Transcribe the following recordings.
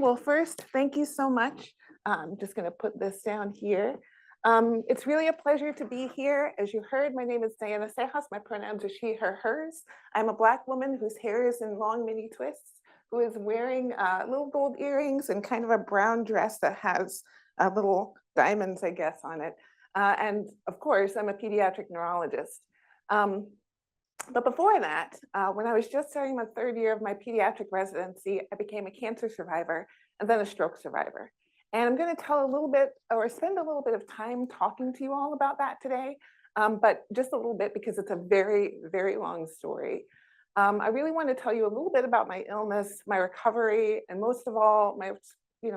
Well, first, thank you so much. I'm just going to put this down here. It's really a pleasure to be here. As you heard, my name is Diana Cejas. My pronouns are she, her, hers. I'm a Black woman whose hair is in long mini twists, who is wearing little gold earrings and kind of a brown dress that has little diamonds, I guess, on it. And of course, I'm a pediatric neurologist. But before that, when I was just starting my third year of my pediatric residency, I became a cancer survivor and then a stroke survivor. And I'm going to tell a little bit, or spend a little bit of time talking to you all about that today, but just a little bit because it's a very, very long story. I really want to tell you a little bit about my illness, my recovery, and most of all, my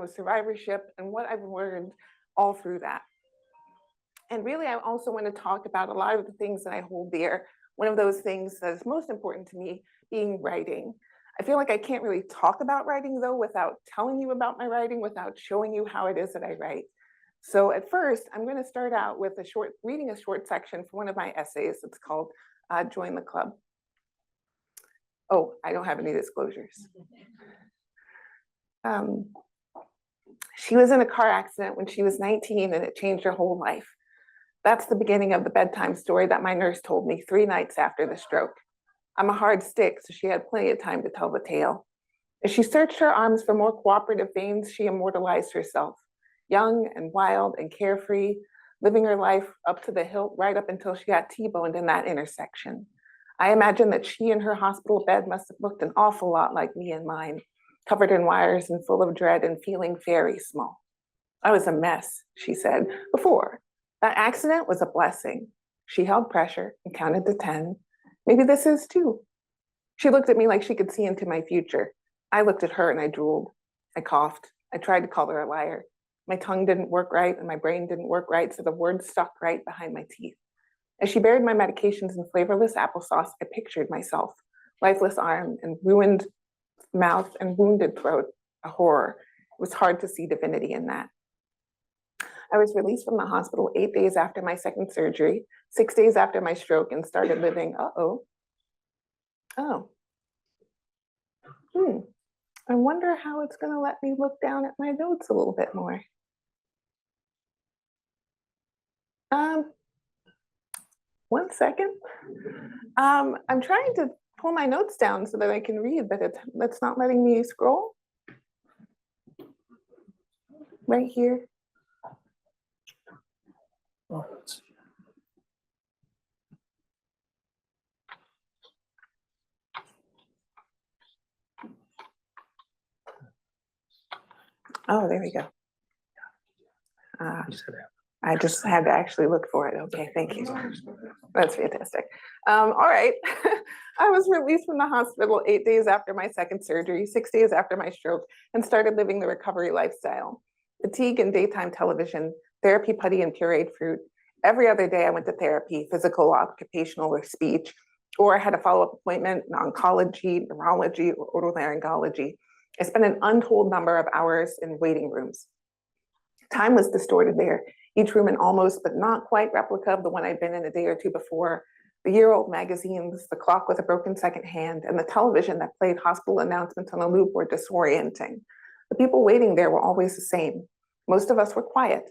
survivorship and what I've learned all through that. And really, I also want to talk about a lot of the things that I hold dear. One of those things that is most important to me being writing. I feel like I can't really talk about writing though without telling you about my writing, without showing you how it is that I write. So at first, I'm going to start out with reading a short section from one of my essays. It's called Join the Club. Oh, I don't have any disclosures. She was in a car accident when she was 19 and it changed her whole life. That's the beginning of the bedtime story that my nurse told me 3 nights after the stroke. I'm a hard stick, so she had plenty of time to tell the tale. As she searched her arms for more cooperative veins, she immortalized herself, young and wild and carefree, living her life up to the hilt right up until she got T-boned in that intersection. I imagine that she in her hospital bed must have looked an awful lot like me and mine, covered in wires and full of dread and feeling very small. I was a mess, she said, before. That accident was a blessing. She held pressure and counted to 10. Maybe this is too. She looked at me like she could see into my future. I looked at her and I drooled. I coughed. I tried to call her a liar. My tongue didn't work right and my brain didn't work right, so the words stuck right behind my teeth. As she buried my medications in flavorless applesauce, I pictured myself, lifeless arm and ruined mouth and wounded throat, a horror. It was hard to see divinity in that. I was released from the hospital 8 days after my second surgery, 6 days after my stroke, and started living, I wonder how it's gonna let me look down at my notes a little bit more. One second. I'm trying to pull my notes down so that I can read, but it's not letting me scroll. Right here. Oh, there we go. I just had to actually look for it. Okay, thank you. That's fantastic. All right. I was released from the hospital 8 days after my second surgery, 6 days after my stroke, and started living the recovery lifestyle. Fatigue and daytime television, therapy putty and pureed fruit. Every other day I went to therapy, physical, occupational, or speech, or I had a follow-up appointment in oncology, neurology, or otolaryngology. I spent an untold number of hours in waiting rooms. Time was distorted there, each room an almost but not quite replica of the one I'd been in a day or two before. The year-old magazines, the clock with a broken second hand, and the television that played hospital announcements on a loop were disorienting. The people waiting there were always the same. Most of us were quiet,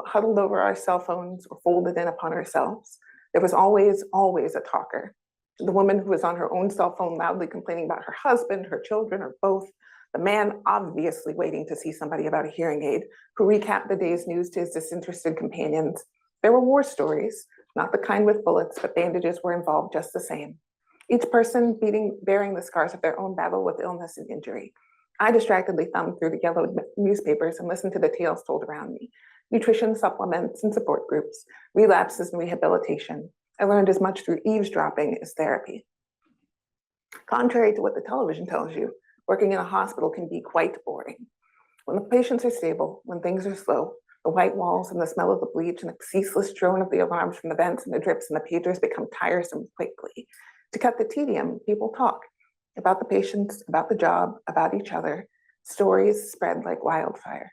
huddled over our cell phones or folded in upon ourselves. There was always, always a talker. The woman who was on her own cell phone loudly complaining about her husband, her children, or both. The man obviously waiting to see somebody about a hearing aid, who recapped the day's news to his disinterested companions. There were war stories, not the kind with bullets, but bandages were involved just the same. Each person bearing the scars of their own battle with illness and injury. I distractedly thumbed through the yellow newspapers and listened to the tales told around me. Nutrition supplements and support groups, relapses and rehabilitation. I learned as much through eavesdropping as therapy. Contrary to what the television tells you, working in a hospital can be quite boring. When the patients are stable, when things are slow, the white walls and the smell of the bleach and the ceaseless drone of the alarms from the vents and the drips and the pagers become tiresome quickly. To cut the tedium, people talk about the patients, about the job, about each other. Stories spread like wildfire.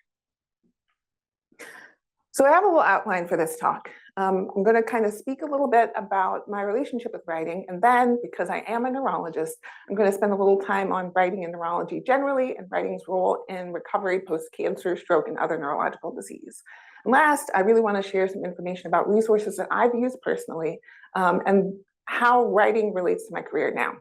So I have a little outline for this talk. I'm going to kind of speak a little bit about my relationship with writing, and then, because I am a neurologist, I'm going to spend a little time on writing and neurology generally and writing's role in recovery post-cancer, stroke, and other neurological disease. And last, I really want to share some information about resources that I've used personally and how writing relates to my career now.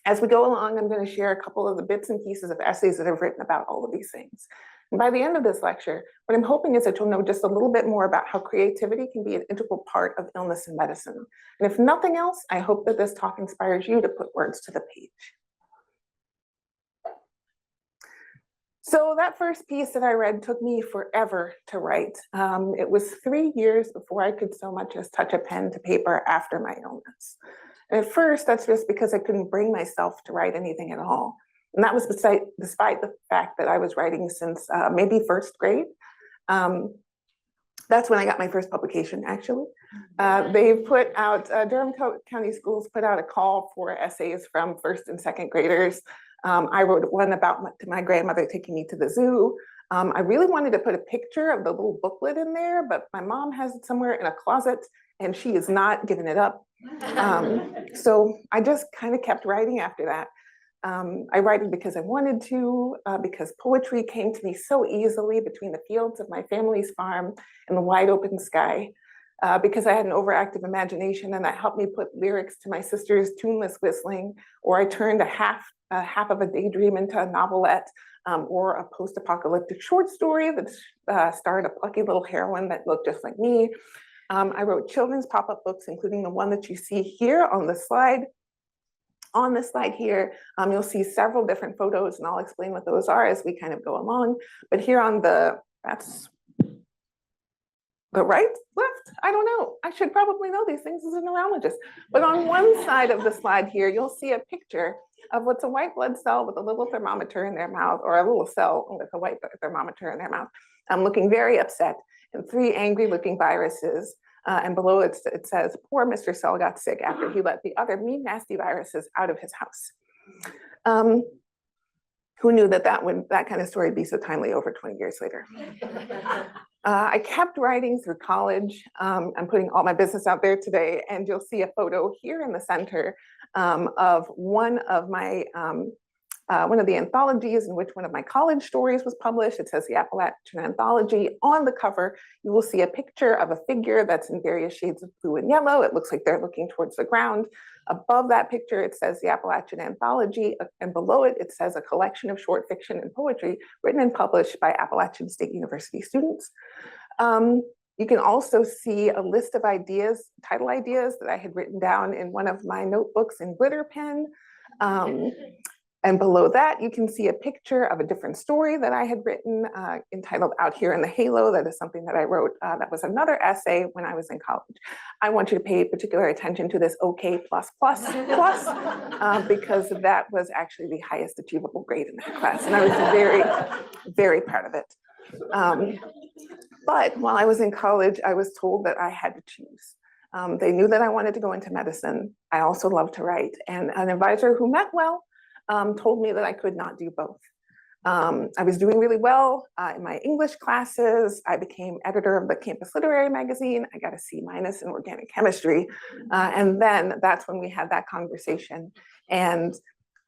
As we go along, I'm going to share a couple of the bits and pieces of essays that I've written about all of these things. And by the end of this lecture, what I'm hoping is that you'll know just a little bit more about how creativity can be an integral part of illness and medicine. And if nothing else, I hope that this talk inspires you to put words to the page. So that first piece that I read took me forever to write. It was 3 years before I could so much as touch a pen to paper after my illness. And at first, that's just because I couldn't bring myself to write anything at all. And that was despite the fact that I was writing since maybe first grade. That's when I got my first publication, actually. They put out, Durham County Schools put out a call for essays from first and second graders. I wrote one about my grandmother taking me to the zoo. I really wanted to put a picture of the little booklet in there, but my mom has it somewhere in a closet and she is not giving it up. So I just kind of kept writing after that. I write because I wanted to, because poetry came to me so easily between the fields of my family's farm and the wide open sky, because I had an overactive imagination and that helped me put lyrics to my sister's tuneless whistling, or I turned a half of a daydream into a novelette, or a post-apocalyptic short story that starred a plucky little heroine that looked just like me. I wrote children's pop-up books, including the one that you see here on the slide. On this slide here, you'll see several different photos, and I'll explain what those are as we kind of go along. But here on that's the right, left? I don't know. I should probably know these things as a neurologist. But on one side of the slide here, you'll see a picture of what's a white blood cell with a little thermometer in their mouth, or a little cell with a white thermometer in their mouth. I'm looking very upset, and 3 angry-looking viruses. And below it says, poor Mr. Cell got sick after he let the other mean, nasty viruses out of his house. Who knew that that kind of story would be so timely over 20 years later? I kept writing through college. I'm putting all my business out there today, and you'll see a photo here in the center of one of the anthologies in which one of my college stories was published. It says the Appalachian Anthology. On the cover, you will see a picture of a figure that's in various shades of blue and yellow. It looks like they're looking towards the ground. Above that picture, it says the Appalachian Anthology, and below it, it says a collection of short fiction and poetry written and published by Appalachian State University students. You can also see a list of ideas, title ideas that I had written down in one of my notebooks in glitter pen. And below that, you can see a picture of a different story that I had written entitled Out Here in the Halo. That is something that I wrote. That was another essay when I was in college. I want you to pay particular attention to this OK+++, because that was actually the highest achievable grade in that class. And I was very, very proud of it. But while I was in college, I was told that I had to choose. They knew that I wanted to go into medicine. I also loved to write. And an advisor who meant well told me that I could not do both. I was doing really well in my English classes. I became editor of the campus literary magazine. I got a C- in organic chemistry. And then that's when we had that conversation. And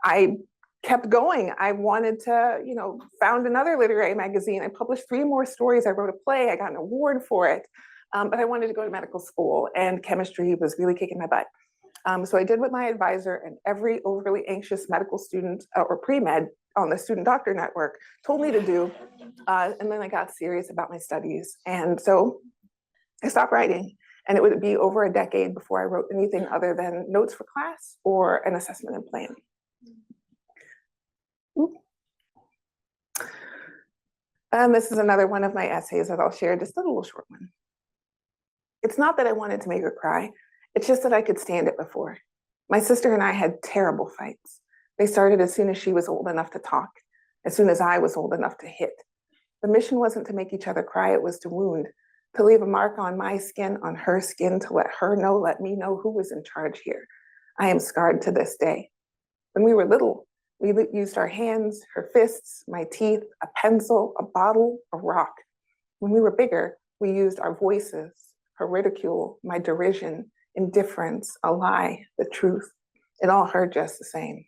I kept going. I wanted to, found another literary magazine. I published 3 more stories. I wrote a play. I got an award for it. But I wanted to go to medical school, and chemistry was really kicking my butt. So I did what my advisor and every overly anxious medical student or pre-med on the Student Doctor Network told me to do. And then I got serious about my studies. And so I stopped writing. And it would be over a decade before I wrote anything other than notes for class or an assessment and plan. And this is another one of my essays that I'll share, just a little short one. It's not that I wanted to make her cry. It's just that I could stand it before. My sister and I had terrible fights. They started as soon as she was old enough to talk, as soon as I was old enough to hit. The mission wasn't to make each other cry, it was to wound, to leave a mark on my skin, on her skin, to let me know who was in charge here. I am scarred to this day. When we were little, we used our hands, her fists, my teeth, a pencil, a bottle, a rock. When we were bigger, We used our voices, her ridicule, my derision, indifference, a lie, the truth. It all hurt just the same.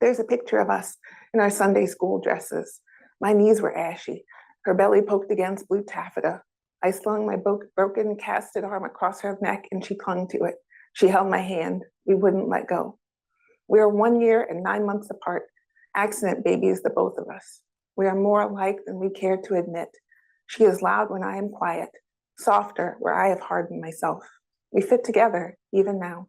There's a picture of us in our Sunday school dresses. My knees were ashy, her belly poked against blue taffeta. I slung my broken, casted arm across her neck and she clung to it. She held my hand. We wouldn't let go. We are 1 year and 9 months apart, accident babies, the both of us. We are more alike than we care to admit. She is loud when I am quiet, softer where I have hardened myself. We fit together, even now.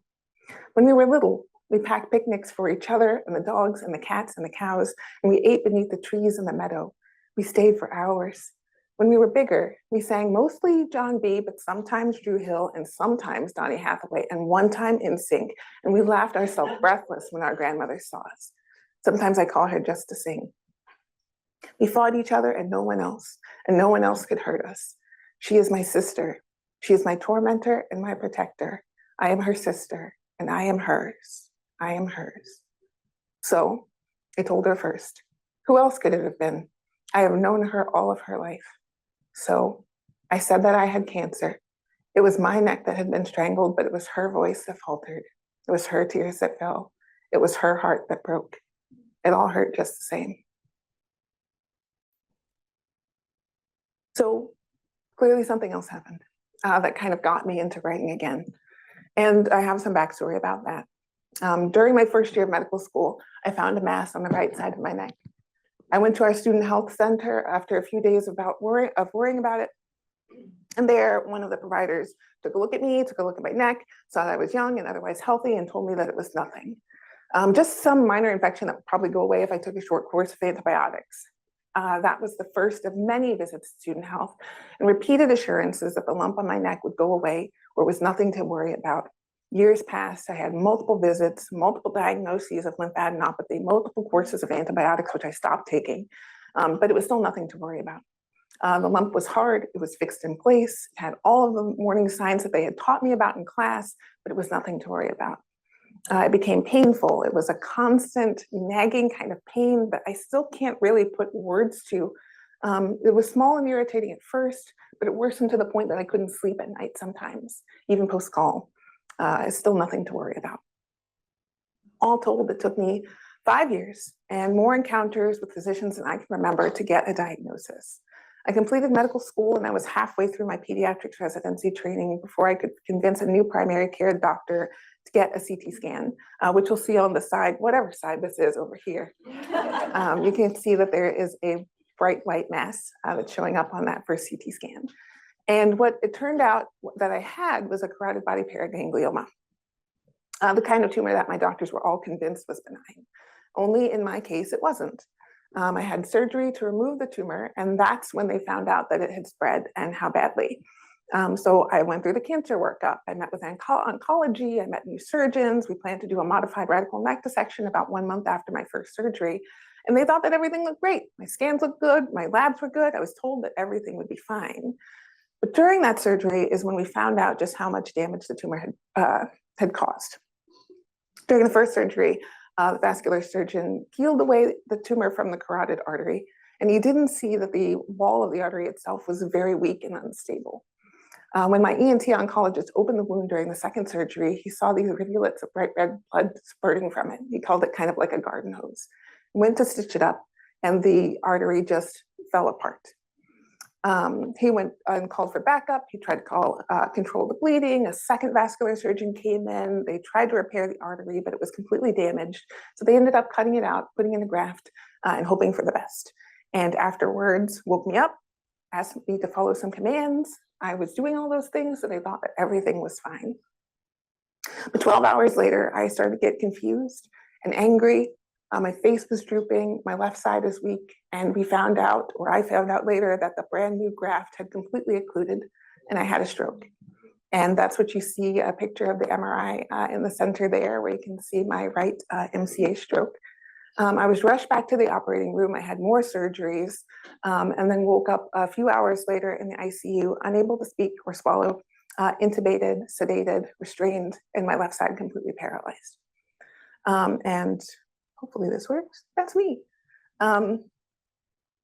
When we were little, we packed picnics for each other and the dogs and the cats and the cows, and we ate beneath the trees in the meadow. We stayed for hours. When we were bigger, we sang mostly John B., but sometimes Drew Hill and sometimes Donny Hathaway, and one time NSYNC, and we laughed ourselves breathless when our grandmother saw us. Sometimes I call her just to sing. We fought each other and no one else could hurt us. She is my sister. She is my tormentor and my protector. I am her sister, and I am hers. I am hers. So I told her first. Who else could it have been? I have known her all of her life. So I said that I had cancer. It was my neck that had been strangled, but it was her voice that faltered. It was her tears that fell. It was her heart that broke. It all hurt just the same. So clearly something else happened that kind of got me into writing again. And I have some backstory about that. During my first year of medical school, I found a mass on the right side of my neck. I went to our student health center after a few days of worrying about it. And there, one of the providers took a look at me, took a look at my neck, saw that I was young and otherwise healthy, and told me that it was nothing. Just some minor infection that would probably go away if I took a short course of antibiotics. That was the first of many visits to student health and repeated assurances that the lump on my neck would go away or was nothing to worry about. Years passed, I had multiple visits, multiple diagnoses of lymphadenopathy, multiple courses of antibiotics, which I stopped taking, but it was still nothing to worry about. The lump was hard, it was fixed in place, it had all of the warning signs that they had taught me about in class, but it was nothing to worry about. It became painful. It was a constant nagging kind of pain that I still can't really put words to. It was small and irritating at first, but it worsened to the point that I couldn't sleep at night sometimes, even post-call. It's still nothing to worry about. All told, it took me 5 years and more encounters with physicians than I can remember to get a diagnosis. I completed medical school and I was halfway through my pediatrics residency training before I could convince a new primary care doctor to get a CT scan, which you'll see on the side, whatever side this is over here. You can see that there is a bright white mass that's showing up on that first CT scan. And what it turned out that I had was a carotid body paraganglioma, the kind of tumor that my doctors were all convinced was benign. Only in my case, it wasn't. I had surgery to remove the tumor, and that's when they found out that it had spread and how badly. So I went through the cancer workup. I met with oncology, I met new surgeons. We planned to do a modified radical neck dissection about 1 month after my first surgery. And they thought that everything looked great. My scans looked good, my labs were good. I was told that everything would be fine. But during that surgery is when we found out just how much damage the tumor had caused. During the first surgery, the vascular surgeon peeled away the tumor from the carotid artery, and he didn't see that the wall of the artery itself was very weak and unstable. When my ENT oncologist opened the wound during the second surgery, he saw these rivulets of bright red blood spurting from it. He called it kind of like a garden hose. He went to stitch it up, and the artery just fell apart. He went and called for backup. He tried to control the bleeding. A second vascular surgeon came in. They tried to repair the artery, but it was completely damaged. So they ended up cutting it out, putting in a graft, and hoping for the best. And afterwards, woke me up, asked me to follow some commands. I was doing all those things, so they thought that everything was fine. But 12 hours later, I started to get confused and angry. My face was drooping, my left side is weak, and I found out later that the brand new graft had completely occluded and I had a stroke. And that's what you see, a picture of the MRI in the center there, where you can see my right MCA stroke. I was rushed back to the operating room. I had more surgeries, and then woke up a few hours later in the ICU, unable to speak or swallow, intubated, sedated, restrained, and my left side completely paralyzed. And hopefully this works. That's me.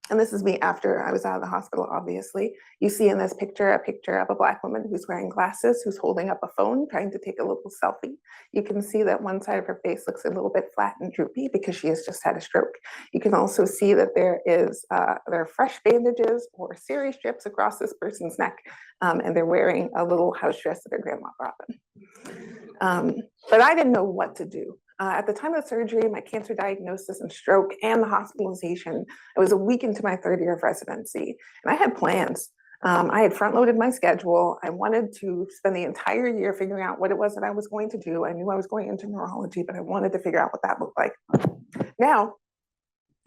And this is me after I was out of the hospital, obviously. You see in this picture a picture of a Black woman who's wearing glasses, who's holding up a phone, trying to take a little selfie. You can see that one side of her face looks a little bit flat and droopy because she has just had a stroke. You can also see that there are fresh bandages or seri strips across this person's neck, and they're wearing a little house dress that their grandma brought them. But I didn't know what to do. At the time of the surgery, my cancer diagnosis and stroke and the hospitalization, I was a week into my third year of residency, and I had plans. I had front-loaded my schedule. I wanted to spend the entire year figuring out what it was that I was going to do. I knew I was going into neurology, but I wanted to figure out what that looked like. Now,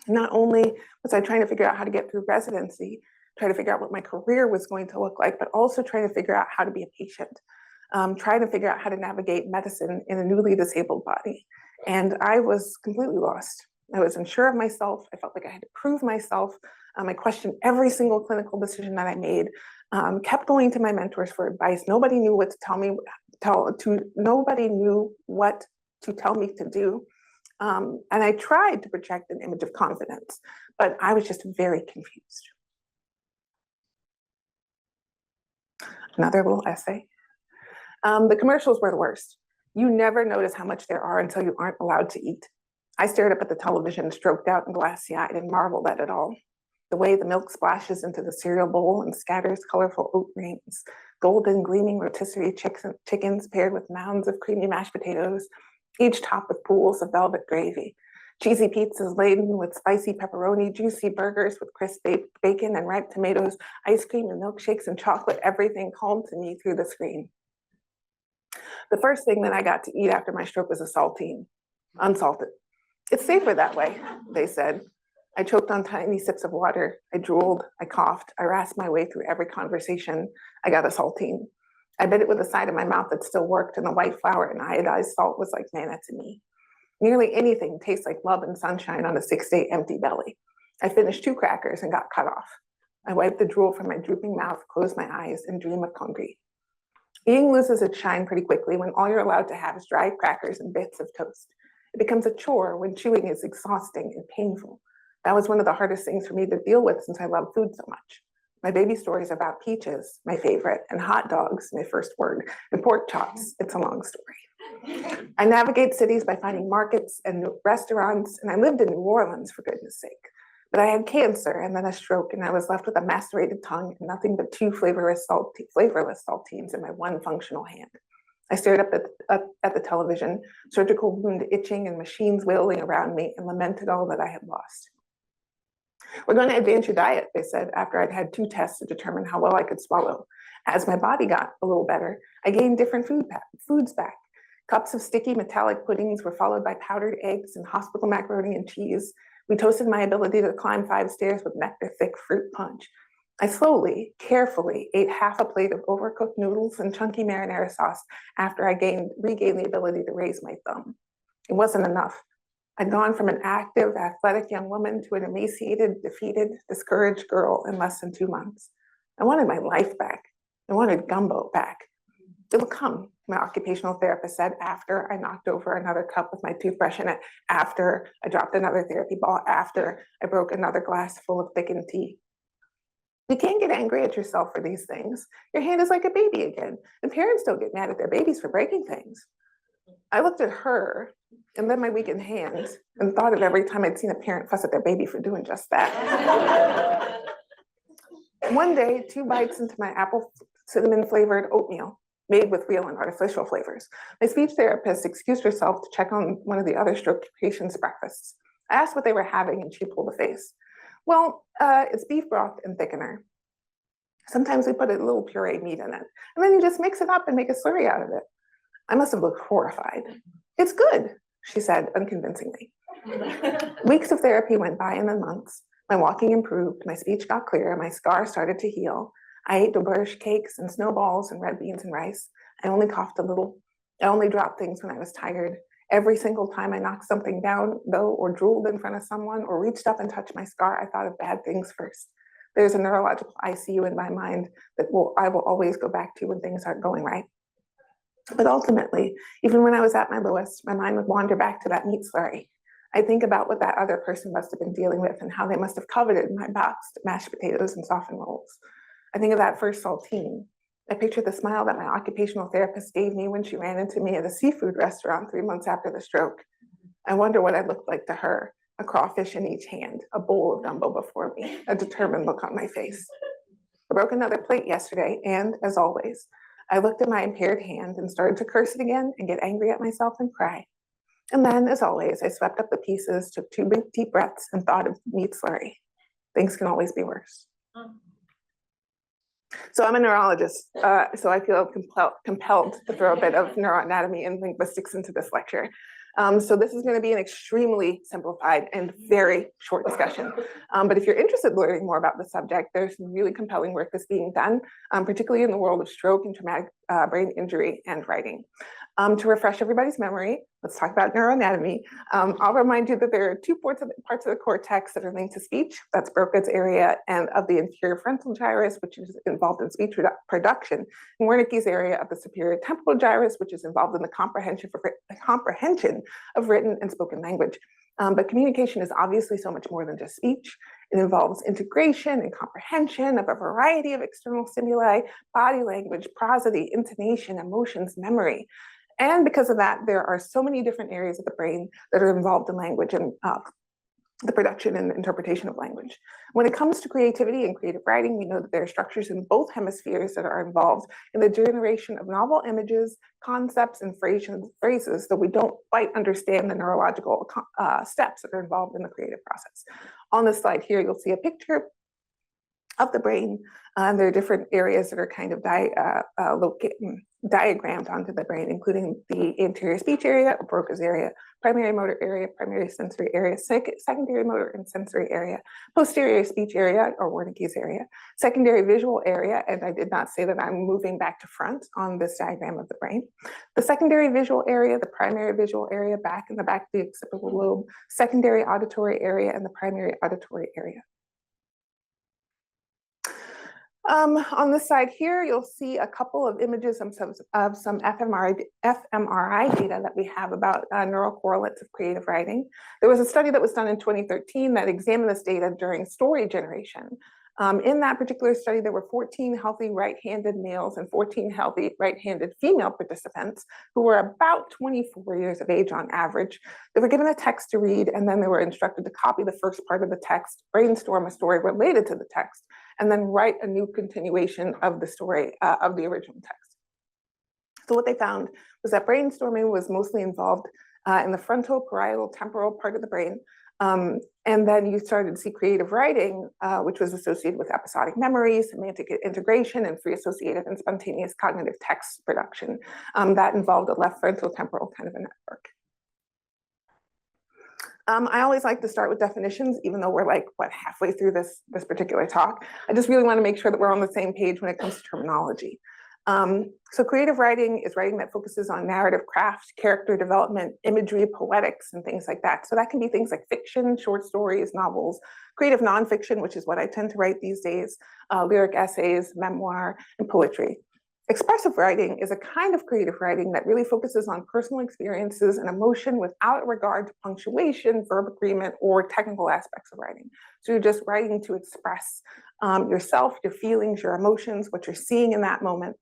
not only was I trying to figure out how to get through residency, trying to figure out what my career was going to look like, but also trying to figure out how to be a patient. Trying to figure out how to navigate medicine in a newly disabled body. And I was completely lost. I was unsure of myself. I felt like I had to prove myself. I questioned every single clinical decision that I made, kept going to my mentors for advice. Nobody knew what to tell me, nobody knew what to tell me to do. And I tried to project an image of confidence, but I was just very confused. Another little essay. The commercials were the worst. You never notice how much there are until you aren't allowed to eat. I stared up at the television, stroked out and glassy-eyed, and marveled at it all. The way the milk splashes into the cereal bowl and scatters colorful oat grains, golden gleaming rotisserie chickens paired with mounds of creamy mashed potatoes, each topped with pools of velvet gravy. Cheesy pizzas laden with spicy pepperoni, juicy burgers with crisp bacon and ripe tomatoes, ice cream and milkshakes and chocolate, everything called to me through the screen. The first thing that I got to eat after my stroke was a saltine, unsalted. It's safer that way, they said. I choked on tiny sips of water. I drooled, I coughed, I rasped my way through every conversation. I got a saltine. I bit it with the side of my mouth that still worked, and the white flour and iodized salt was like manna to me. Nearly anything tastes like love and sunshine on a 6-day empty belly. I finished 2 crackers and got cut off. I wiped the drool from my drooping mouth, closed my eyes, and dreamed of hungry. Eating loses its shine pretty quickly when all you're allowed to have is dry crackers and bits of toast. It becomes a chore when chewing is exhausting and painful. That was one of the hardest things for me to deal with since I love food so much. My baby stories about peaches, my favorite, and hot dogs, my first word, and pork chops, it's a long story. I navigate cities by finding markets and restaurants, and I lived in New Orleans, for goodness sake. But I had cancer and then a stroke, and I was left with a macerated tongue and nothing but 2 flavorless saltines in my one functional hand. I stared up at the television, surgical wound itching and machines wailing around me, and lamented all that I had lost. We're going to advance your diet, they said, after I'd had 2 tests to determine how well I could swallow. As my body got a little better, I gained different foods back. Cups of sticky metallic puddings were followed by powdered eggs and hospital macaroni and cheese. We toasted my ability to climb 5 stairs with nectar-thick fruit punch. I slowly, carefully ate half a plate of overcooked noodles and chunky marinara sauce after I regained the ability to raise my thumb. It wasn't enough. I'd gone from an active, athletic young woman to an emaciated, defeated, discouraged girl in less than 2 months. I wanted my life back. I wanted gumbo back. It'll come, my occupational therapist said after I knocked over another cup with my toothbrush in it, after I dropped another therapy ball, after I broke another glass full of thickened tea. You can't get angry at yourself for these things. Your hand is like a baby again, and parents don't get mad at their babies for breaking things. I looked at her and then my weakened hands and thought of every time I'd seen a parent fuss at their baby for doing just that. One day, 2 bites into my apple cinnamon flavored oatmeal, made with real and artificial flavors. My speech therapist excused herself to check on one of the other stroke patients' breakfasts. I asked what they were having and she pulled a face. Well, it's beef broth and thickener. Sometimes we put a little puree meat in it, and then you just mix it up and make a slurry out of it. I must have looked horrified. It's good, she said unconvincingly. Weeks of therapy went by and then months. My walking improved, my speech got clearer, my scar started to heal. I ate doberge cakes and snowballs and red beans and rice. I only coughed a little. I only dropped things when I was tired. Every single time I knocked something down, though, or drooled in front of someone, or reached up and touched my scar, I thought of bad things first. There's a neurological ICU in my mind that I will always go back to when things aren't going right. But ultimately, even when I was at my lowest, my mind would wander back to that meat slurry. I think about what that other person must have been dealing with and how they must have coveted my boxed mashed potatoes and softened rolls. I think of that first saltine. I picture the smile that my occupational therapist gave me when she ran into me at a seafood restaurant 3 months after the stroke. I wonder what I looked like to her, a crawfish in each hand, a bowl of gumbo before me, a determined look on my face. I broke another plate yesterday, and as always, I looked at my impaired hand and started to curse it again and get angry at myself and cry. And then, as always, I swept up the pieces, took 2 big deep breaths, and thought of meat slurry. Things can always be worse. So I'm a neurologist, so I feel compelled to throw a bit of neuroanatomy and linguistics into this lecture. So this is going to be an extremely simplified and very short discussion. But if you're interested in learning more about the subject, there's some really compelling work that's being done, particularly in the world of stroke and traumatic brain injury and writing. To refresh everybody's memory, let's talk about neuroanatomy. I'll remind you that there are 2 parts of the cortex that are linked to speech. That's Broca's area and of the inferior frontal gyrus, which is involved in speech production, and Wernicke's area of the superior temporal gyrus, which is involved in the comprehension of written and spoken language. But communication is obviously so much more than just speech. It involves integration and comprehension of a variety of external stimuli, body language, prosody, intonation, emotions, memory. And because of that, there are so many different areas of the brain that are involved in language and the production and interpretation of language. When it comes to creativity and creative writing, we know that there are structures in both hemispheres that are involved in the generation of novel images, concepts, and phrases, though we don't quite understand the neurological steps that are involved in the creative process. On this slide here, you'll see a picture of the brain. There are different areas that are kind of diagrammed onto the brain, including the anterior speech area, or Broca's area, primary motor area, primary sensory area, secondary motor and sensory area, posterior speech area, or Wernicke's area, secondary visual area, and I did not say that I'm moving back to front on this diagram of the brain. The secondary visual area, the primary visual area, back in the back of the occipital lobe, secondary auditory area, and the primary auditory area. On this side here, you'll see a couple of images of some fMRI data that we have about neural correlates of creative writing. There was a study that was done in 2013 that examined this data during story generation. In that particular study, there were 14 healthy right-handed males and 14 healthy right-handed female participants who were about 24 years of age on average. They were given a text to read, and then they were instructed to copy the first part of the text, brainstorm a story related to the text, and then write a new continuation of the story of the original text. So what they found was that brainstorming was mostly involved in the frontal parietal temporal part of the brain. And then you started to see creative writing, which was associated with episodic memory, semantic integration, and free associative and spontaneous cognitive text production. That involved a left frontal temporal kind of a network. I always like to start with definitions, even though we're like, halfway through this particular talk. I just really want to make sure that we're on the same page when it comes to terminology. So creative writing is writing that focuses on narrative craft, character development, imagery, poetics, and things like that. So that can be things like fiction, short stories, novels, creative nonfiction, which is what I tend to write these days, lyric essays, memoir, and poetry. Expressive writing is a kind of creative writing that really focuses on personal experiences and emotion without regard to punctuation, verb agreement, or technical aspects of writing. So you're just writing to express yourself, your feelings, your emotions, what you're seeing in that moment.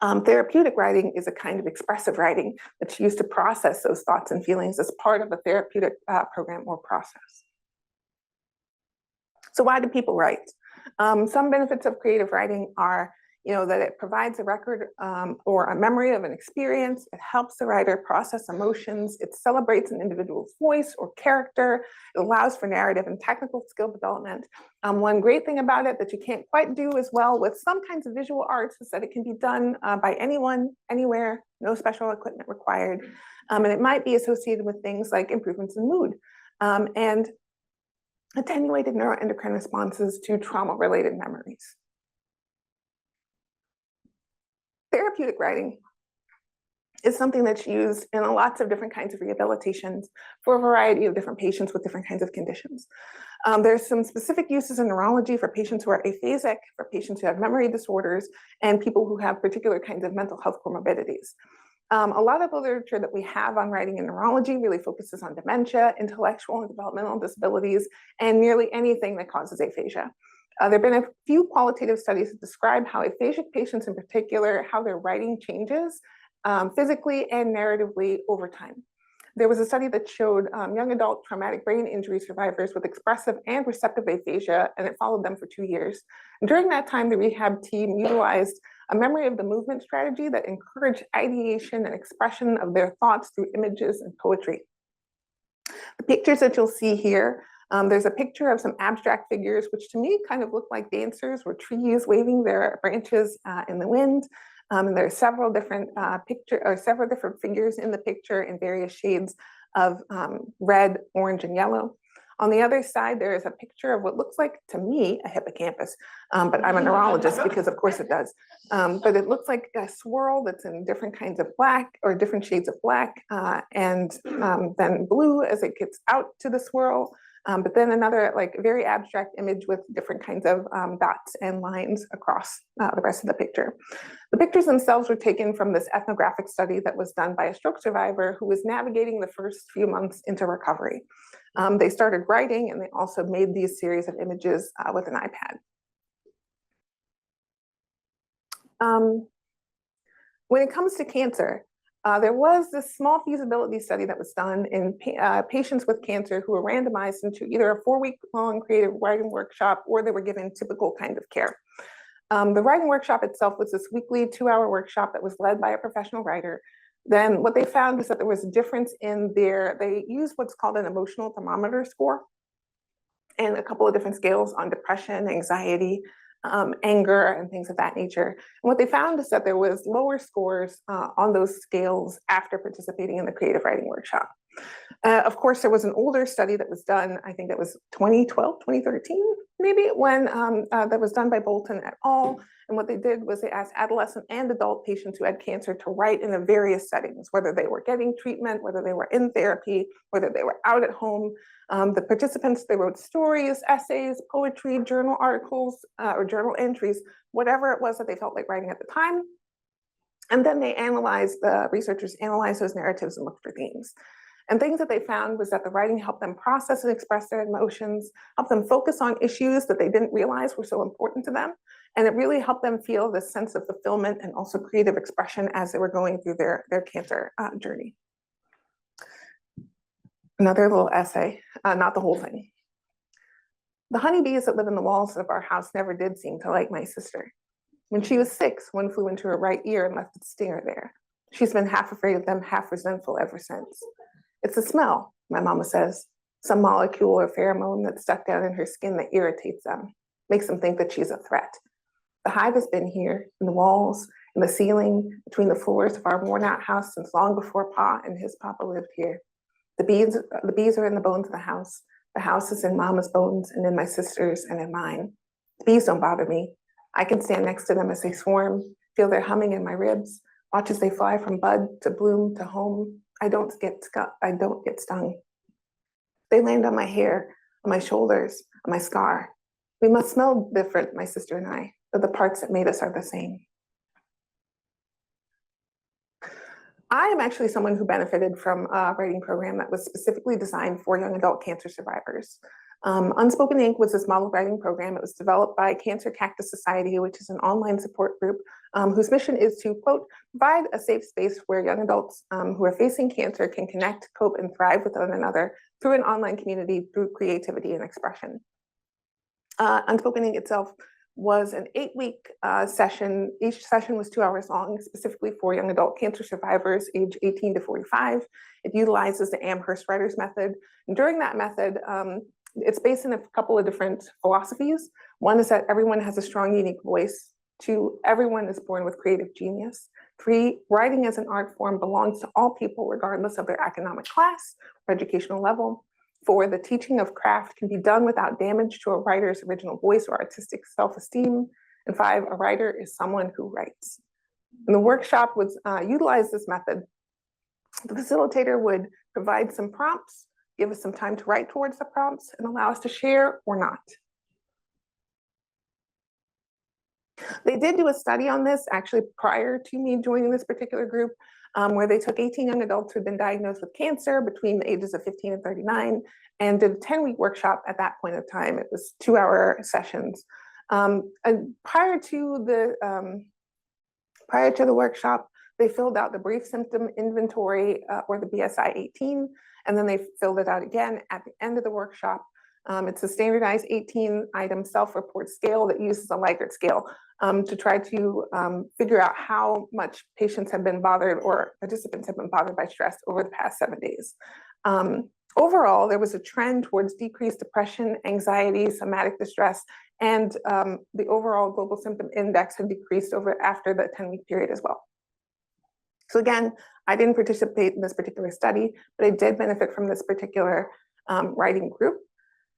Therapeutic writing is a kind of expressive writing that's used to process those thoughts and feelings as part of a therapeutic program or process. So why do people write? Some benefits of creative writing are that it provides a record or a memory of an experience. It helps the writer process emotions. It celebrates an individual's voice or character. It allows for narrative and technical skill development. One great thing about it that you can't quite do as well with some kinds of visual arts is that it can be done by anyone, anywhere, no special equipment required. And it might be associated with things like improvements in mood and attenuated neuroendocrine responses to trauma-related memories. Therapeutic writing is something that's used in lots of different kinds of rehabilitations for a variety of different patients with different kinds of conditions. There's some specific uses in neurology for patients who are aphasic, for patients who have memory disorders, and people who have particular kinds of mental health comorbidities. A lot of the literature that we have on writing in neurology really focuses on dementia, intellectual and developmental disabilities, and nearly anything that causes aphasia. There have been a few qualitative studies that describe how aphasic patients in particular, how their writing changes physically and narratively over time. There was a study that showed young adult traumatic brain injury survivors with expressive and receptive aphasia, and it followed them for 2 years. And during that time, the rehab team utilized a memory of the movement strategy that encouraged ideation and expression of their thoughts through images and poetry. The pictures that you'll see here, there's a picture of some abstract figures, which to me kind of look like dancers or trees waving their branches in the wind. And there are several different figures in the picture in various shades of red, orange, and yellow. On the other side, there is a picture of what looks like, to me, a hippocampus, but I'm a neurologist because of course it does. But it looks like a swirl that's in different kinds of black or different shades of black and then blue as it gets out to the swirl. But then another like very abstract image with different kinds of dots and lines across the rest of the picture. The pictures themselves were taken from this ethnographic study that was done by a stroke survivor who was navigating the first few months into recovery. They started writing and they also made these series of images with an iPad. When it comes to cancer, there was this small feasibility study that was done in patients with cancer who were randomized into either a 4-week-long creative writing workshop or they were given typical kind of care. The writing workshop itself was this weekly 2-hour workshop that was led by a professional writer. Then what they found was that there was a difference in they used what's called an emotional thermometer score and a couple of different scales on depression, anxiety, anger, and things of that nature. And what they found is that there was lower scores on those scales after participating in the creative writing workshop. Of course, there was an older study that was done, I think that was 2012, 2013, maybe, when that was done by Bolton et al. And what they did was they asked adolescent and adult patients who had cancer to write in the various settings, whether they were getting treatment, whether they were in therapy, whether they were out at home. The participants, they wrote stories, essays, poetry, journal articles, or journal entries, whatever it was that they felt like writing at the time. And then the researchers analyzed those narratives and looked for themes. And things that they found was that the writing helped them process and express their emotions, helped them focus on issues that they didn't realize were so important to them. And it really helped them feel this sense of fulfillment and also creative expression as they were going through their cancer journey. Another little essay, not the whole thing. The honeybees that live in the walls of our house never did seem to like my sister. When she was 6, one flew into her right ear and left its stinger there. She's been half afraid of them, half resentful ever since. It's the smell, my mama says, some molecule or pheromone that's stuck down in her skin that irritates them, makes them think that she's a threat. The hive has been here, in the walls, in the ceiling, between the floors of our worn-out house since long before Pa and his papa lived here. The bees are in the bones of the house. The house is in mama's bones and in my sister's and in mine. The bees don't bother me. I can stand next to them as they swarm, feel their humming in my ribs, watch as they fly from bud to bloom to home. I don't get stung. They land on my hair, on my shoulders, on my scar. We must smell different, my sister and I, but the parts that made us are the same. I am actually someone who benefited from a writing program that was specifically designed for young adult cancer survivors. Unspoken Ink was this model writing program. It was developed by Cancer Cactus Society, which is an online support group whose mission is to, quote, provide a safe space where young adults who are facing cancer can connect, cope, and thrive with one another through an online community, through creativity and expression. Unspoken Ink itself was an 8-week session. Each session was 2 hours long, specifically for young adult cancer survivors age 18 to 45. It utilizes the Amherst Writers Method. And during that method, it's based in a couple of different philosophies. One is that everyone has a strong, unique voice. 2, everyone is born with creative genius. 3, writing as an art form belongs to all people, regardless of their economic class or educational level. 4, the teaching of craft can be done without damage to a writer's original voice or artistic self-esteem. And 5, a writer is someone who writes. And the workshop would utilize this method. The facilitator would provide some prompts, give us some time to write towards the prompts, and allow us to share or not. They did do a study on this actually prior to me joining this particular group. where they took 18 young adults who had been diagnosed with cancer between the ages of 15 and 39 and did a 10-week workshop at that point of time. It was 2-hour sessions. And prior to the workshop, they filled out the brief symptom inventory, or the BSI-18, and then they filled it out again at the end of the workshop. It's a standardized 18-item self-report scale that uses a Likert scale to try to figure out how much patients have been bothered or participants have been bothered by stress over the past 7 days. Overall, there was a trend towards decreased depression, anxiety, somatic distress, and the overall global symptom index had decreased after the 10-week period as well. So again, I didn't participate in this particular study, but I did benefit from this particular writing group.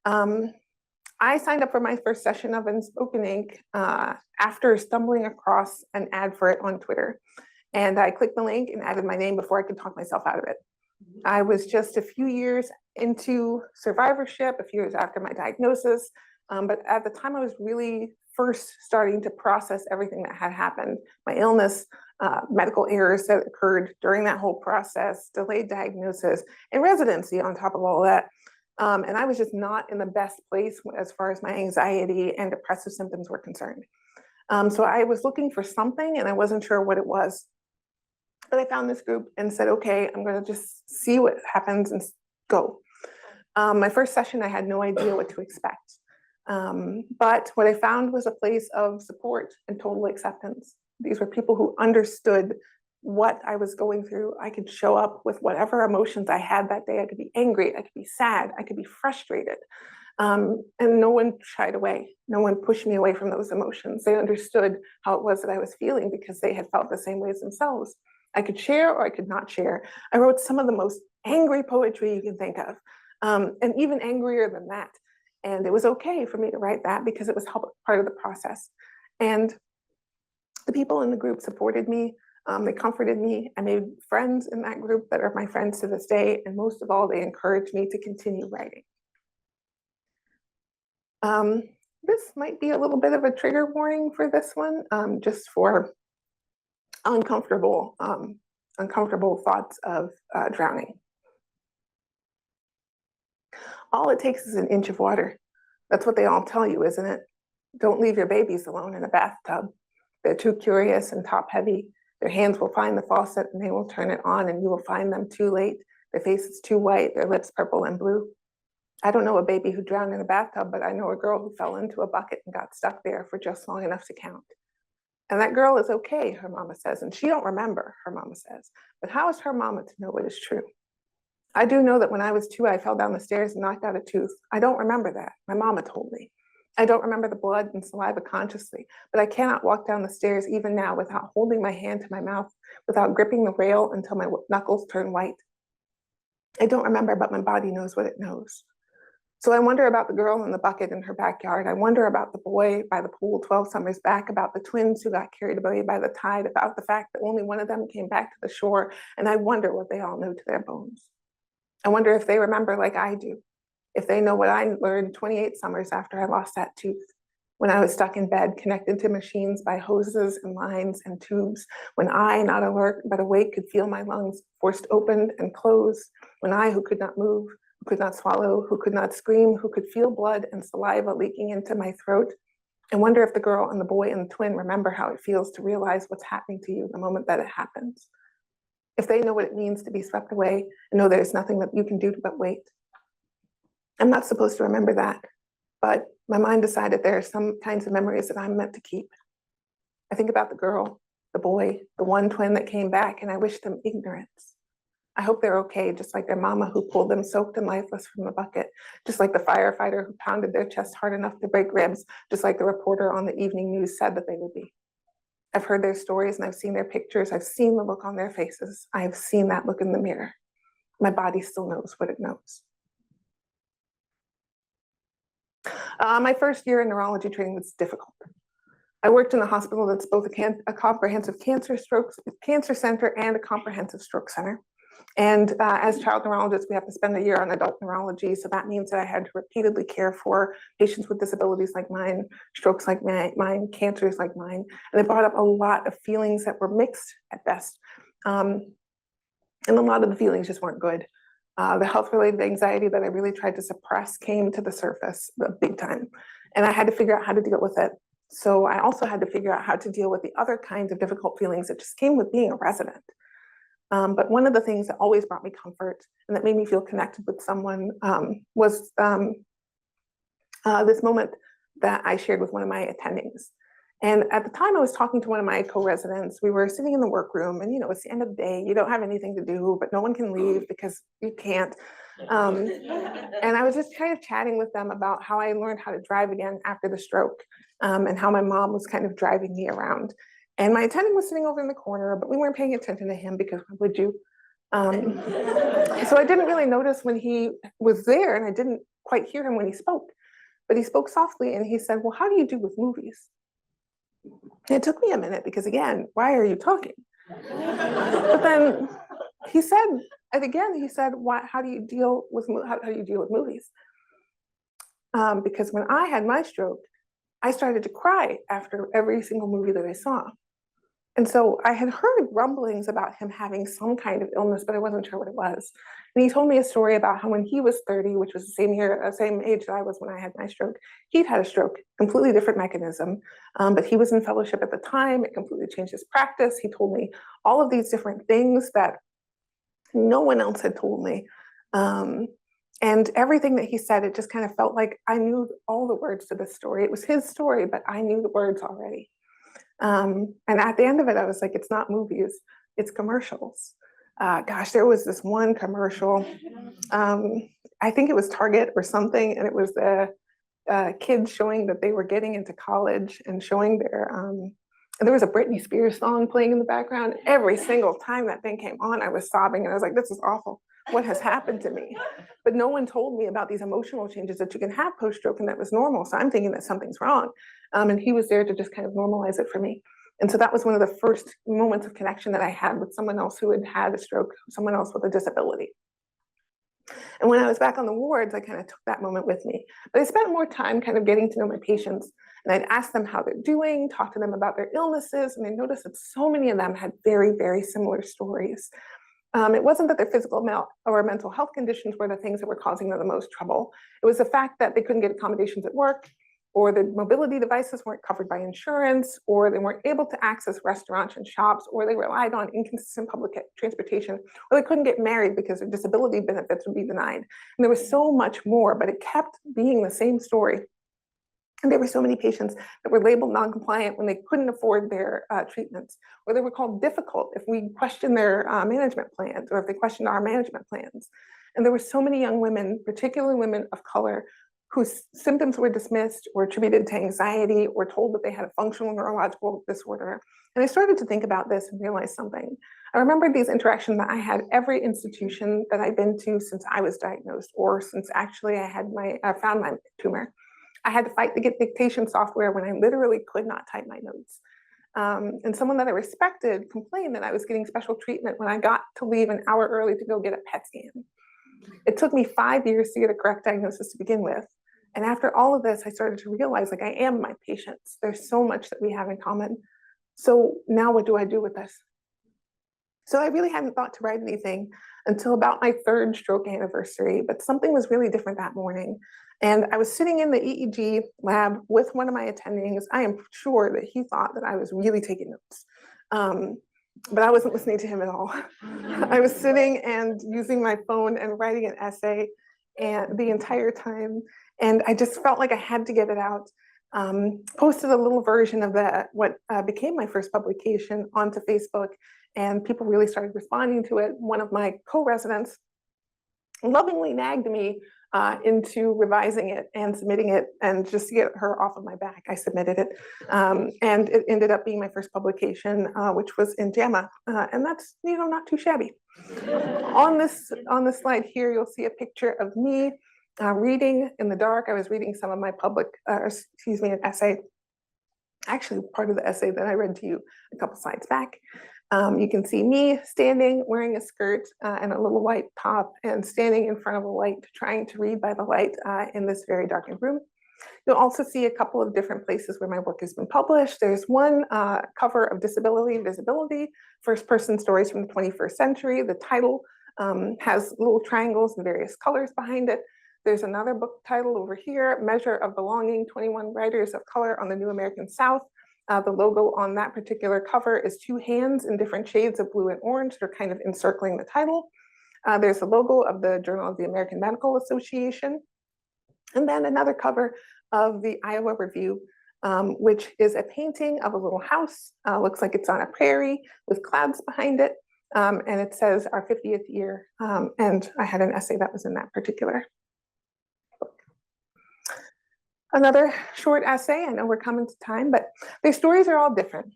I signed up for my first session of Unspoken Ink after stumbling across an ad for it on Twitter. And I clicked the link and added my name before I could talk myself out of it. I was just a few years into survivorship, a few years after my diagnosis, but at the time I was really first starting to process everything that had happened, my illness, medical errors that occurred during that whole process, delayed diagnosis, and residency on top of all that. And I was just not in the best place as far as my anxiety and depressive symptoms were concerned. So I was looking for something and I wasn't sure what it was. But I found this group and said, okay, I'm going to just see what happens and go. My first session, I had no idea what to expect. But what I found was a place of support and total acceptance. These were people who understood what I was going through. I could show up with whatever emotions I had that day. I could be angry, I could be sad, I could be frustrated. And no one shied away. No one pushed me away from those emotions. They understood how it was that I was feeling because they had felt the same ways themselves. I could share or I could not share. I wrote some of the most angry poetry you can think of, and even angrier than that. And it was okay for me to write that because it was part of the process. And the people in the group supported me. They comforted me. I made friends in that group that are my friends to this day. And most of all, they encouraged me to continue writing. This might be a little bit of a trigger warning for this one, just for uncomfortable thoughts of drowning. All it takes is an inch of water. That's what they all tell you, isn't it? Don't leave your babies alone in a bathtub. They're too curious and top-heavy. Their hands will find the faucet and they will turn it on and you will find them too late. Their face is too white, their lips purple and blue. I don't know a baby who drowned in a bathtub, but I know a girl who fell into a bucket and got stuck there for just long enough to count. And that girl is okay, her mama says, and she don't remember, her mama says. But how is her mama to know what is true? I do know that when I was 2, I fell down the stairs and knocked out a tooth. I don't remember that. My mama told me. I don't remember the blood and saliva consciously, but I cannot walk down the stairs even now without holding my hand to my mouth, without gripping the rail until my knuckles turn white. I don't remember, but my body knows what it knows. So I wonder about the girl in the bucket in her backyard. I wonder about the boy by the pool 12 summers back, about the twins who got carried away by the tide, about the fact that only one of them came back to the shore, and I wonder what they all know to their bones. I wonder if they remember like I do, if they know what I learned 28 summers after I lost that tooth, when I was stuck in bed, connected to machines by hoses and lines and tubes, when I, not alert but awake, could feel my lungs forced open and closed, when I, who could not move, who could not swallow, who could not scream, who could feel blood and saliva leaking into my throat. I wonder if the girl and the boy and the twin remember how it feels to realize what's happening to you the moment that it happens. If they know what it means to be swept away and know there's nothing that you can do but wait. I'm not supposed to remember that, but my mind decided there are some kinds of memories that I'm meant to keep. I think about the girl, the boy, the one twin that came back, and I wish them ignorance. I hope they're okay, just like their mama who pulled them soaked and lifeless from the bucket, just like the firefighter who pounded their chest hard enough to break ribs, just like the reporter on the evening news said that they would be. I've heard their stories and I've seen their pictures. I've seen the look on their faces. I have seen that look in the mirror. My body still knows what it knows. My first year in neurology training was difficult. I worked in a hospital that's both a comprehensive cancer center and a comprehensive stroke center. And as child neurologists, we have to spend a year on adult neurology. So that means that I had to repeatedly care for patients with disabilities like mine, strokes like mine, cancers like mine. And it brought up a lot of feelings that were mixed at best. And a lot of the feelings just weren't good. The health-related anxiety that I really tried to suppress came to the surface big time. And I had to figure out how to deal with it. So I also had to figure out how to deal with the other kinds of difficult feelings that just came with being a resident. But one of the things that always brought me comfort and that made me feel connected with someone was this moment that I shared with one of my attendings. And at the time I was talking to one of my co-residents. We were sitting in the workroom, and it's the end of the day, you don't have anything to do, but no one can leave because you can't. And I was just kind of chatting with them about how I learned how to drive again after the stroke, and how my mom was kind of driving me around. And my attendant was sitting over in the corner, but we weren't paying attention to him because why would you? So I didn't really notice when he was there, and I didn't quite hear him when he spoke. But he spoke softly and he said, well, how do you do with movies? And it took me a minute because, again, why are you talking? But then he said, and again, he said, how do you deal with movies? Because when I had my stroke, I started to cry after every single movie that I saw. And so I had heard rumblings about him having some kind of illness, but I wasn't sure what it was. And he told me a story about how when he was 30, which was the same age that I was when I had my stroke, he'd had a stroke, completely different mechanism, but he was in fellowship at the time. It completely changed his practice. He told me all of these different things that no one else had told me. And everything that he said, it just kind of felt like I knew all the words to this story. It was his story, but I knew the words already. And at the end of it, I was like, it's not movies, it's commercials. Gosh, there was this one commercial. I think it was Target or something, and it was the kids showing that they were getting into college and showing their, and there was a Britney Spears song playing in the background. Every single time that thing came on, I was sobbing, and I was like, this is awful. What has happened to me? But no one told me about these emotional changes that you can have post-stroke, and that was normal. So I'm thinking that something's wrong. And he was there to just kind of normalize it for me. And so that was one of the first moments of connection that I had with someone else who had had a stroke, someone else with a disability. And when I was back on the wards, I kind of took that moment with me. But I spent more time kind of getting to know my patients, and I'd ask them how they're doing, talk to them about their illnesses, and I noticed that so many of them had very, very similar stories. It wasn't that their physical or mental health conditions were the things that were causing them the most trouble. It was the fact that they couldn't get accommodations at work, or the mobility devices weren't covered by insurance, or they weren't able to access restaurants and shops, or they relied on inconsistent public transportation, or they couldn't get married because their disability benefits would be denied. And there was so much more, but it kept being the same story. And there were so many patients that were labeled non-compliant when they couldn't afford their treatments, or they were called difficult if we questioned their management plans, or if they questioned our management plans. And there were so many young women, particularly women of color, whose symptoms were dismissed or attributed to anxiety or told that they had a functional neurological disorder. And I started to think about this and realize something. I remembered these interactions that I had every institution that I'd been to since I was diagnosed, or since actually I found my tumor. I had to fight to get dictation software when I literally could not type my notes. And someone that I respected complained that I was getting special treatment when I got to leave an hour early to go get a PET scan. It took me 5 years to get a correct diagnosis to begin with. And after all of this, I started to realize, like, I am my patients. There's so much that we have in common. So now what do I do with this? So I really hadn't thought to write anything until about my 3rd stroke anniversary, but something was really different that morning. And I was sitting in the EEG lab with one of my attendings. I am sure that he thought that I was really taking notes. But I wasn't listening to him at all. I was sitting and using my phone and writing an essay and the entire time. And I just felt like I had to get it out. Posted a little version of what became my first publication onto Facebook, and people really started responding to it. One of my co-residents lovingly nagged me into revising it and submitting it, and just to get her off of my back, I submitted it. And it ended up being my first publication, which was in JAMA, and that's not too shabby. On this slide here, you'll see a picture of me reading in the dark. I was reading some of my an essay, actually part of the essay that I read to you a couple slides back. You can see me standing, wearing a skirt and a little white top, and standing in front of a light, trying to read by the light in this very darkened room. You'll also see a couple of different places where my work has been published. There's one cover of Disability and Visibility, First Person Stories from the 21st Century. The title has little triangles and various colors behind it. There's another book title over here, Measure of Belonging, 21 Writers of Color on the New American South. The logo on that particular cover is two hands in different shades of blue and orange. They're kind of encircling the title. There's the logo of the Journal of the American Medical Association. And then another cover of the Iowa Review, which is a painting of a little house. Looks like it's on a prairie with clouds behind it. And it says our 50th year. And I had an essay that was in that particular book. Another short essay, I know we're coming to time, but their stories are all different.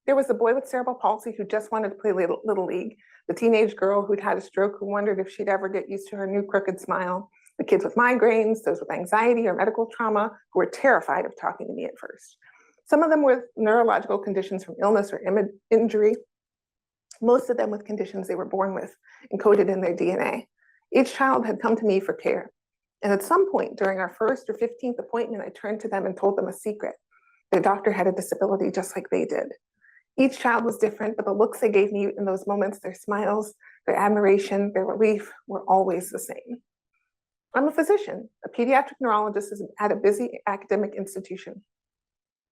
There was the boy with cerebral palsy who just wanted to play Little League, the teenage girl who'd had a stroke who wondered if she'd ever get used to her new crooked smile, the kids with migraines, those with anxiety or medical trauma who were terrified of talking to me at first. Some of them with neurological conditions from illness or injury, most of them with conditions they were born with, encoded in their DNA. Each child had come to me for care. And at some point during our first or 15th appointment, I turned to them and told them a secret. Their doctor had a disability just like they did. Each child was different, but the looks they gave me in those moments, their smiles, their admiration, their relief were always the same. I'm a physician, a pediatric neurologist at a busy academic institution.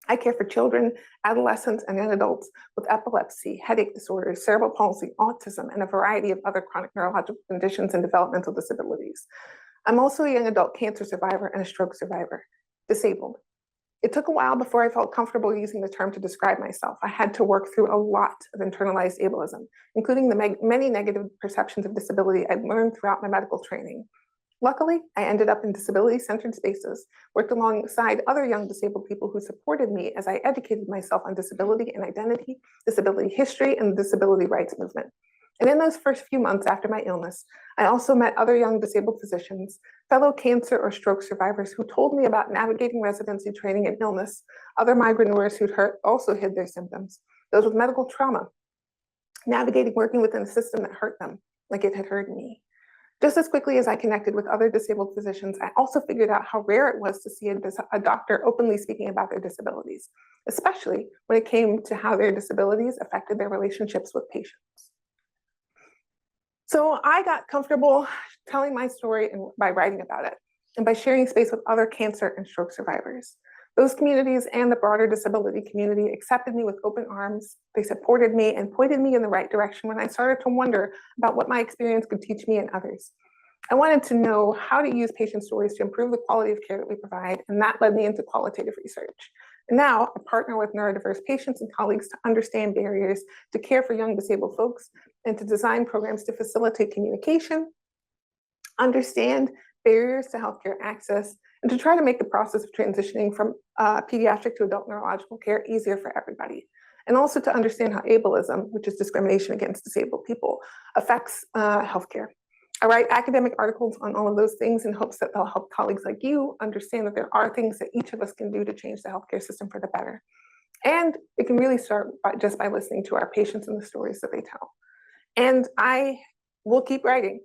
I care for children, adolescents, and young adults with epilepsy, headache disorders, cerebral palsy, autism, and a variety of other chronic neurological conditions and developmental disabilities. I'm also a young adult cancer survivor and a stroke survivor, disabled. It took a while before I felt comfortable using the term to describe myself. I had to work through a lot of internalized ableism, including the many negative perceptions of disability I'd learned throughout my medical training. Luckily, I ended up in disability-centered spaces, worked alongside other young disabled people who supported me as I educated myself on disability and identity, disability history, and the disability rights movement. And in those first few months after my illness, I also met other young disabled physicians, fellow cancer or stroke survivors who told me about navigating residency training and illness, other migranteurs who'd also hid their symptoms, those with medical trauma, navigating working within a system that hurt them, like it had hurt me. Just as quickly as I connected with other disabled physicians, I also figured out how rare it was to see a doctor openly speaking about their disabilities, especially when it came to how their disabilities affected their relationships with patients. So I got comfortable telling my story by writing about it and by sharing space with other cancer and stroke survivors. Those communities and the broader disability community accepted me with open arms. They supported me and pointed me in the right direction when I started to wonder about what my experience could teach me and others. I wanted to know how to use patient stories to improve the quality of care that we provide, and that led me into qualitative research. And now I partner with neurodiverse patients and colleagues to understand barriers to care for young disabled folks and to design programs to facilitate communication, understand barriers to healthcare access, and to try to make the process of transitioning from pediatric to adult neurological care easier for everybody. And also to understand how ableism, which is discrimination against disabled people, affects healthcare. I write academic articles on all of those things in hopes that they'll help colleagues like you understand that there are things that each of us can do to change the healthcare system for the better. And it can really start just by listening to our patients and the stories that they tell. And I will keep writing.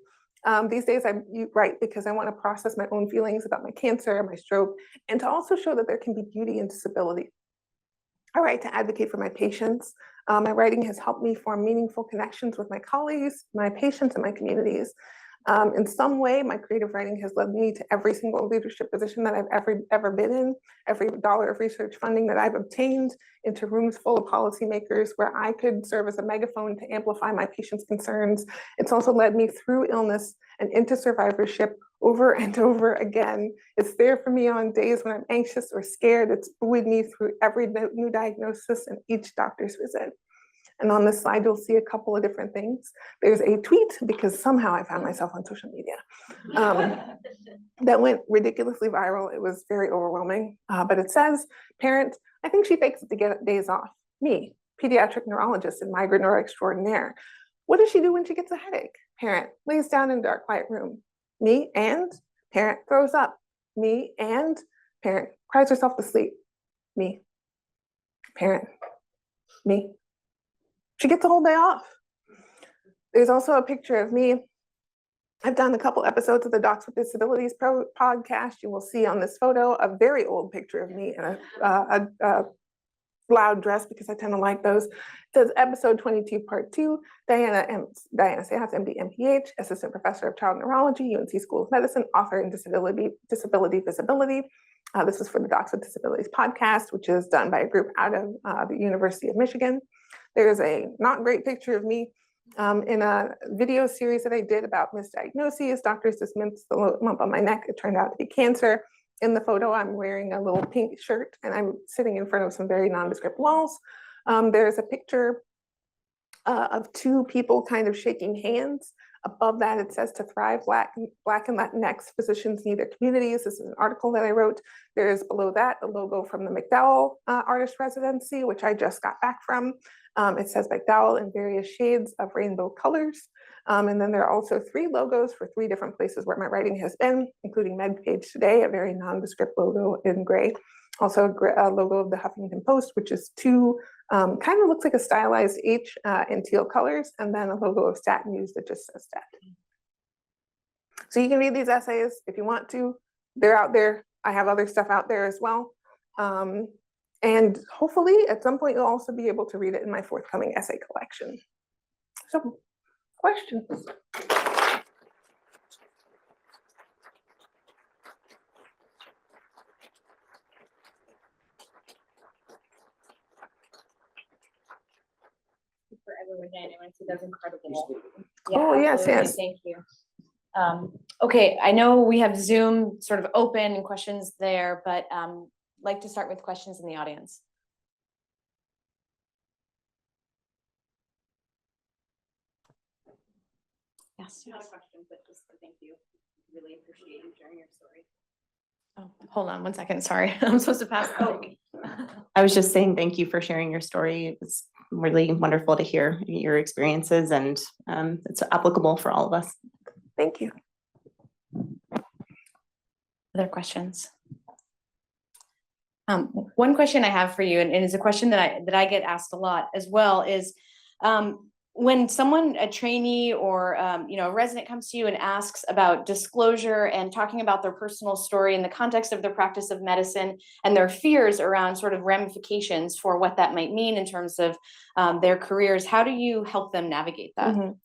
These days I write because I want to process my own feelings about my cancer and my stroke, and to also show that there can be beauty in disability. I write to advocate for my patients. My writing has helped me form meaningful connections with my colleagues, my patients, and my communities. In some way, my creative writing has led me to every single leadership position that I've ever been in, every dollar of research funding that I've obtained, into rooms full of policymakers where I could serve as a megaphone to amplify my patients' concerns. It's also led me through illness and into survivorship over and over again. It's there for me on days when I'm anxious or scared. It's buoyed me through every new diagnosis and each doctor's visit. And on this slide, you'll see a couple of different things. There's a tweet, because somehow I found myself on social media, that went ridiculously viral. It was very overwhelming, but it says, parent, I think she fakes it to get days off. Me, pediatric neurologist and migrant neuro extraordinaire. What does she do when she gets a headache? Parent, lays down in a dark, quiet room. Me and parent, throws up. Me and parent, cries herself to sleep. Me, parent, me. She gets a whole day off. There's also a picture of me I've done a couple episodes of the Docs with Disabilities podcast. You will see on this photo a very old picture of me in a loud dress, because I tend to like those. It says episode 22, part 2, Diana Cejas, MD, MPH, assistant professor of child neurology, UNC School of Medicine, author in disability visibility. This is for the Docs with Disabilities podcast, which is done by a group out of the University of Michigan. There's a not great picture of me in a video series that I did about misdiagnoses. Doctors dismissed the lump on my neck. It turned out to be cancer. In the photo, I'm wearing a little pink shirt and I'm sitting in front of some very nondescript walls. There's a picture of two people kind of shaking hands. Above that, it says, "To thrive, Black and Latinx physicians need their communities." This is an article that I wrote. There's below that the logo from the McDowell artist residency, which I just got back from. It says McDowell in various shades of rainbow colors. And then there are also 3 logos for 3 different places where my writing has been, including MedPage Today, a very nondescript logo in gray. Also a logo of the Huffington Post, which is 2, kind of looks like a stylized H in teal colors, and then a logo of Stat News that just says Stat. So you can read these essays if you want to. They're out there. I have other stuff out there as well. And hopefully at some point you'll also be able to read it in my forthcoming essay collection. So, questions? For everyone, I see that's incredible. Yeah, oh, yes, yes. Thank you. Okay, I know we have Zoom sort of open and questions there, but like to start with questions in the audience. Yes. Not a question, but just a thank you. Really appreciate you sharing your story. Oh, hold on one second. Sorry, I'm supposed to pass. Oh, I was just saying thank you for sharing your story. It's really wonderful to hear your experiences, and it's applicable for all of us. Thank you. Other questions? One question I have for you, and it's a question that I get asked a lot as well, is when someone, a trainee or a resident comes to you and asks about disclosure and talking about their personal story in the context of their practice of medicine and their fears around sort of ramifications for what that might mean in terms of their careers, how do you help them navigate that?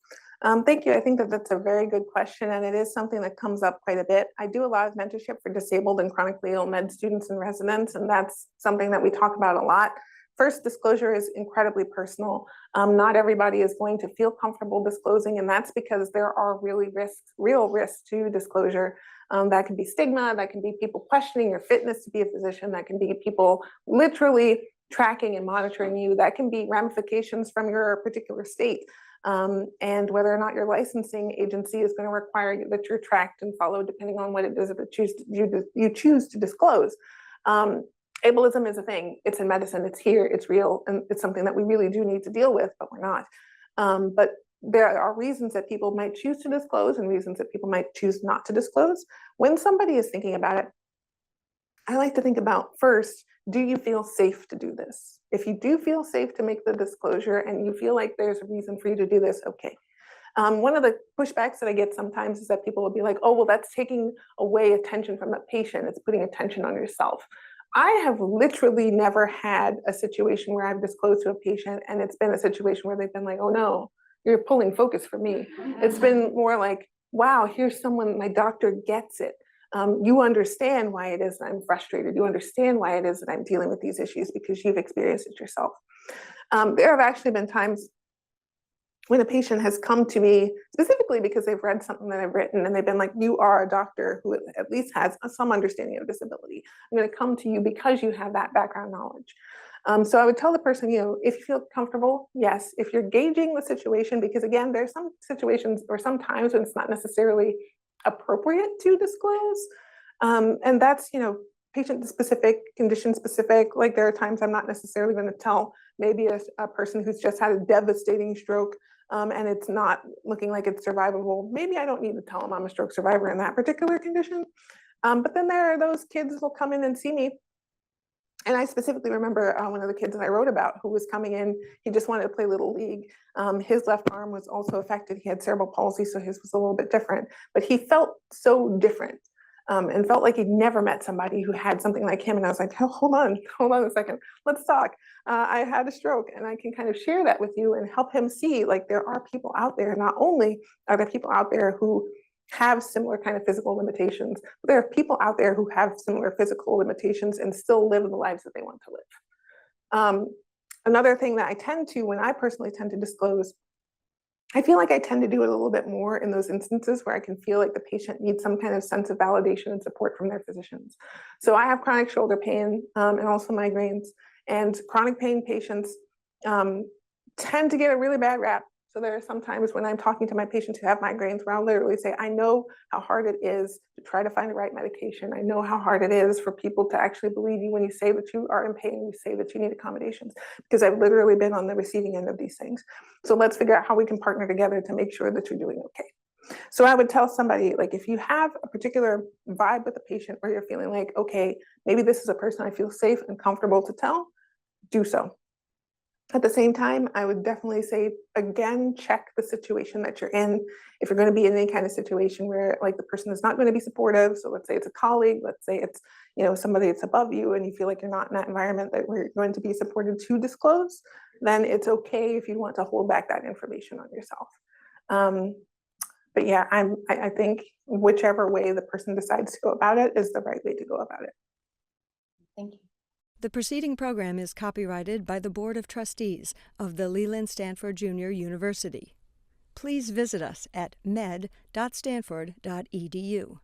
Thank you. I think that that's a very good question, and it is something that comes up quite a bit. I do a lot of mentorship for disabled and chronically ill med students and residents, and that's something that we talk about a lot. First, disclosure is incredibly personal. Not everybody is going to feel comfortable disclosing, and that's because there are real risks to disclosure. That can be stigma, that can be people questioning your fitness to be a physician, that can be people literally tracking and monitoring you, that can be ramifications from your particular state. And whether or not your licensing agency is going to require that you're tracked and followed depending on what it is that you choose to disclose. Ableism is a thing. It's in medicine. It's here. It's real. And it's something that we really do need to deal with, but we're not. But there are reasons that people might choose to disclose and reasons that people might choose not to disclose. When somebody is thinking about it, I like to think about first, do you feel safe to do this? If you do feel safe to make the disclosure and you feel like there's a reason for you to do this, okay. One of the pushbacks that I get sometimes is that people will be like, oh, well, that's taking away attention from the patient. It's putting attention on yourself. I have literally never had a situation where I've disclosed to a patient and it's been a situation where they've been like, oh no, you're pulling focus from me. It's been more like, wow, here's someone, my doctor gets it. You understand why it is that I'm frustrated. You understand why it is that I'm dealing with these issues because you've experienced it yourself. There have actually been times when a patient has come to me specifically because they've read something that I've written and they've been like, you are a doctor who at least has some understanding of disability. I'm going to come to you because you have that background knowledge. So I would tell the person, if you feel comfortable, yes. If you're gauging the situation, because again, there's some situations or some times when it's not necessarily appropriate to disclose. And that's, patient specific, condition specific. Like there are times I'm not necessarily going to tell maybe a person who's just had a devastating stroke and it's not looking like it's survivable. Maybe I don't need to tell them I'm a stroke survivor in that particular condition. But then there are those kids who will come in and see me And I specifically remember one of the kids that I wrote about who was coming in, he just wanted to play Little League. His left arm was also affected. He had cerebral palsy, so his was a little bit different, but he felt so different and felt like he'd never met somebody who had something like him. And I was like, hold on a second, let's talk. I had a stroke, and I can kind of share that with you and help him see, like, there are people out there. Not only are there people out there who have similar kind of physical limitations, but there are people out there who have similar physical limitations and still live the lives that they want to live. Another thing that I tend to, when I personally tend to disclose, I feel like I tend to do it a little bit more in those instances where I can feel like the patient needs some kind of sense of validation and support from their physicians. So I have chronic shoulder pain and also migraines, and chronic pain patients tend to get a really bad rap. So there are some times when I'm talking to my patients who have migraines where I'll literally say, I know how hard it is to try to find the right medication. I know how hard it is for people to actually believe you when you say that you are in pain, you say that you need accommodations, because I've literally been on the receiving end of these things. So let's figure out how we can partner together to make sure that you're doing okay. So I would tell somebody, like, if you have a particular vibe with the patient where you're feeling like, okay, maybe this is a person I feel safe and comfortable to tell, do so. At the same time, I would definitely say, again, check the situation that you're in. If you're going to be in any kind of situation where, like, the person is not going to be supportive, so let's say it's a colleague, let's say it's, you know, somebody that's above you, and you feel like you're not in that environment that we're going to be supported to disclose, then it's okay if you want to hold back that information on yourself. But yeah, I think whichever way the person decides to go about it is the right way to go about it. Thank you. The preceding program is copyrighted by the Board of Trustees of the Leland Stanford Junior University. Please visit us at med.stanford.edu.